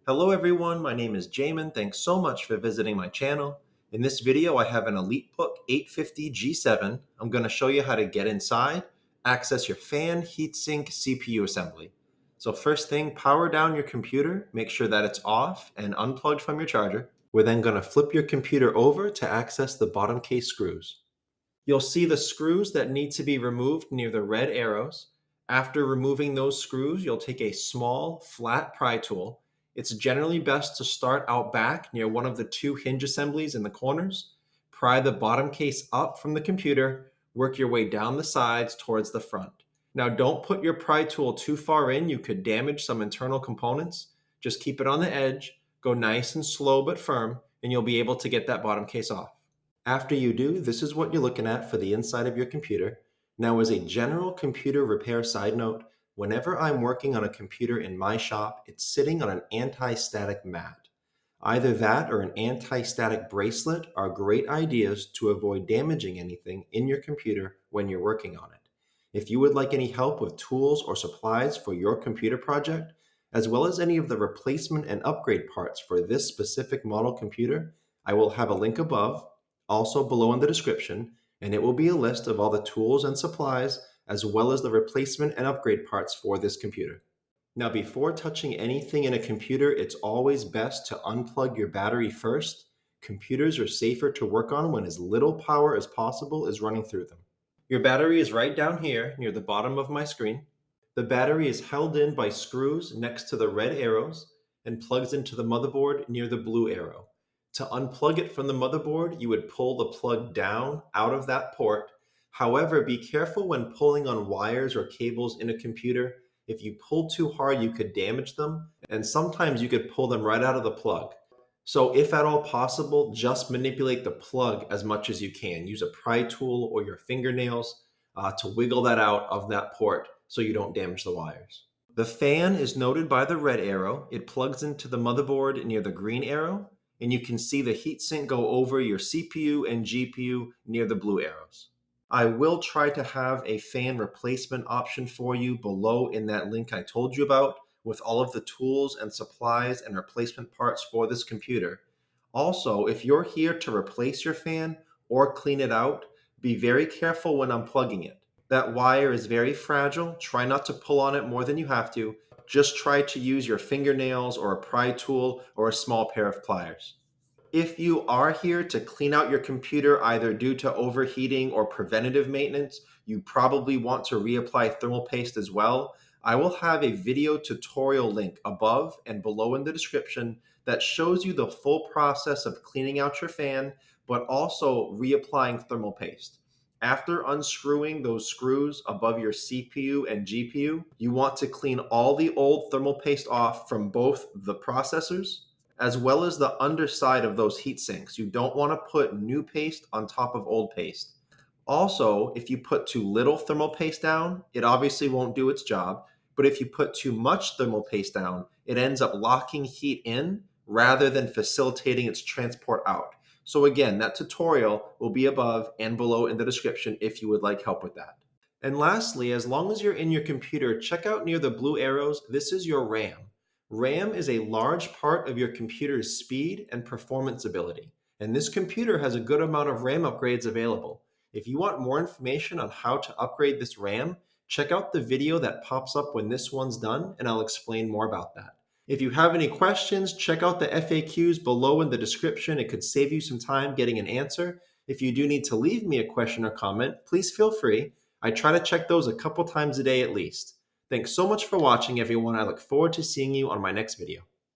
Hello everyone, my name is Jamin. Thanks so much for visiting my channel. In this video, I have an EliteBook 850 G7. I'm going to show you how to get inside, access your fan, heatsink, CPU assembly. So first thing, power down your computer, make sure that it's off and unplugged from your charger. We're then going to flip your computer over to access the bottom case screws. You'll see the screws that need to be removed near the red arrows. After removing those screws, you'll take a small, flat pry tool. It's generally best to start out back near one of the two hinge assemblies in the corners. Pry the bottom case up from the computer, work your way down the sides towards the front. Now, don't put your pry tool too far in. You could damage some internal components. Just keep it on the edge, go nice and slow but firm, and you'll be able to get that bottom case off. After you do, this is what you're looking at for the inside of your computer. Now, as a general computer repair side note, whenever I'm working on a computer in my shop, it's sitting on an anti-static mat. Either that or an anti-static bracelet are great ideas to avoid damaging anything in your computer when you're working on it. If you would like any help with tools or supplies for your computer project, as well as any of the replacement and upgrade parts for this specific model computer, I will have a link above, also below in the description, and it will be a list of all the tools and supplies as well as the replacement and upgrade parts for this computer. Now, before touching anything in a computer, it's always best to unplug your battery first. Computers are safer to work on when as little power as possible is running through them. Your battery is right down here near the bottom of my screen. The battery is held in by screws next to the red arrows and plugs into the motherboard near the blue arrow. To unplug it from the motherboard, you would pull the plug down out of that port. However, be careful when pulling on wires or cables in a computer. If you pull too hard, you could damage them, and sometimes you could pull them right out of the plug. So if at all possible, just manipulate the plug as much as you can. Use a pry tool or your fingernails to wiggle that out of that port so you don't damage the wires. The fan is noted by the red arrow. It plugs into the motherboard near the green arrow, and you can see the heatsink go over your CPU and GPU near the blue arrows. I will try to have a fan replacement option for you below in that link I told you about with all of the tools and supplies and replacement parts for this computer. Also, if you're here to replace your fan or clean it out, be very careful when unplugging it. That wire is very fragile. Try not to pull on it more than you have to. Just try to use your fingernails or a pry tool or a small pair of pliers. If you are here to clean out your computer either due to overheating or preventative maintenance, you probably want to reapply thermal paste as well. I will have a video tutorial link above and below in the description that shows you the full process of cleaning out your fan, but also reapplying thermal paste. After unscrewing those screws above your CPU and GPU, you want to clean all the old thermal paste off from both the processors as well as the underside of those heat sinks. You don't want to put new paste on top of old paste. Also, if you put too little thermal paste down, it obviously won't do its job. But if you put too much thermal paste down, it ends up locking heat in rather than facilitating its transport out. So again, that tutorial will be above and below in the description if you would like help with that. And lastly, as long as you're in your computer, check out near the blue arrows, this is your RAM. RAM is a large part of your computer's speed and performance ability, and this computer has a good amount of RAM upgrades available. If you want more information on how to upgrade this RAM, check out the video that pops up when this one's done, and I'll explain more about that. If you have any questions, check out the FAQs below in the description. It could save you some time getting an answer. If you do need to leave me a question or comment, please feel free. I try to check those a couple times a day at least. Thanks so much for watching, everyone. I look forward to seeing you on my next video.